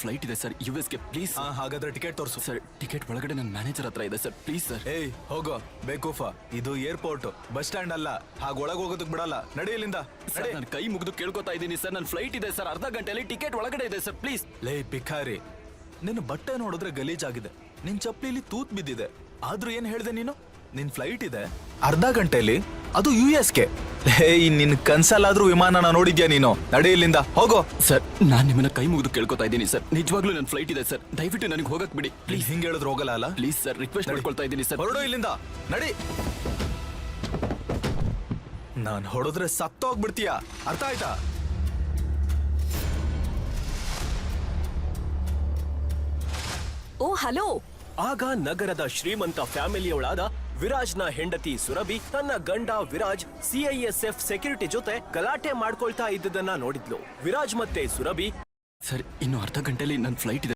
Flight ಇದೆ sir ಯುಎಸ್ಗೆ please. ಹಾಗಾದ್ರೆ ticket ತೋರಿಸು. ಸರ್ ಟಿಕೆಟ್ ಒಳಗಡೆ ನನ್ನ ಮ್ಯಾನೇಜರ್ ಹತ್ರ ಇದೆ ಸರ್, ಪ್ಲೀಸ್ ಸರ್. ಏಯ್ ಹೋಗೋ ಬೇಕೂಫ, ಇದು ಏರ್ಪೋರ್ಟ್, ಬಸ್ ಸ್ಟ್ಯಾಂಡ್ ಅಲ್ಲ. ಹಾಗ ಒಳಗೆ ಹೋಗೋದಕ್ ಬಿಡಲ್ಲ. ನಡಿಯಲಿಂದ. ಸರ್ ನಾನು ಕೈ ಮುಗಿದು ಕೇಳ್ಕೊತಾ ಇದ್ದೀನಿ ಸರ್, ನನ್ನ ಫ್ಲೈಟ್ ಇದೆ ಸರ್, ಅರ್ಧ ಗಂಟೆಯಲ್ಲಿ ಟಿಕೆಟ್ ಒಳಗಡೆ ಇದೆ ಸರ್, ಪ್ಲೀಸ್. ಲೇ ಭಿಖಾರಿ, ನಿನ್ನ ಬಟ್ಟೆ ನೋಡಿದ್ರೆ ಗಲೀಜಾಗಿದೆ, ನಿನ್ ಚಪ್ಲಿಲಿ ತೂತ್ ಬಿದ್ದಿದೆ, ಆದ್ರೂ ಏನ್ ಹೇಳ್ದೆ ನೀನು? ನಿನ್ ಫ್ಲೈಟ್ ಇದೆ ಅರ್ಧ ಗಂಟೆಯಲ್ಲಿ, ಅದು ಯುಎಸ್ಗೆ. ನಿನ್ ಕನ್ಸಲ್ಲಾದ್ರೂ ವಿಮಾನನ ನೋಡಿದ್ಯಾ ನೀನು? ನಡೆಯಲಿಂದ ಹೋಗೋ. ಸರ್ ನಾನ್ ನಿಮ್ಮನ್ನ ಕೈ ಮುಗಿದು ಕೇಳ್ಕೊತಾ ಇದ್ದೀನಿ ಸರ್, ನಿಜವಾಗ್ಲೂ ನನ್ನ ಫ್ಲೈಟ್ ಇದೆ ಸರ್, ದಯವಿಟ್ಟು ನನಗೆ ಹೋಗಕ್ ಬಿಡಿ ಪ್ಲೀಸ್. ಹಿಂಗೆ ಹೇಳಿದ್ರೆ ಹೋಗಲ್ಲ ಅಲ್ಲ? ಪ್ಲೀಸ್ ಸರ್, ರಿಕ್ವೆಸ್ಟ್ ಮಾಡ್ಕೊಳ್ತಾ ಇದ್ದೀನಿ ಸರ್. ಹೊರಡು ಇಲ್ಲಿಂದ, ನಡಿ. ನಾನ್ ಹೊಡೆದ್ರೆ ಸತ್ತೋಗ್ಬಿಡ್ತೀಯ, ಅರ್ಥ ಆಯ್ತಾ? ಓ ಹಲೋ. ಆಗ ನಗರದ ಶ್ರೀಮಂತ ಫ್ಯಾಮಿಲಿಯೊಳಾದ ವಿರಾಜ್ನ ಹೆಂಡತಿ ಸುರಭಿ ತನ್ನ ಗಂಡ ವಿರಾಜ್ ಸಿಐಎಸ್ಎಫ್ ಸೆಕ್ಯೂರಿಟಿ ಜೊತೆ ಗಲಾಟೆ ಮಾಡ್ಕೊಳ್ತಾ ಇದ್ದದನ್ನ ನೋಡಿದ್ಲು. ವಿರಾಜ್ ಮತ್ತೆ ಸುರಭಿ ಸರ್ ಇನ್ನು ಅರ್ಧ ಗಂಟೆಯಲ್ಲಿ ನನ್ನ ಫ್ಲೈಟ್ ಇದೆ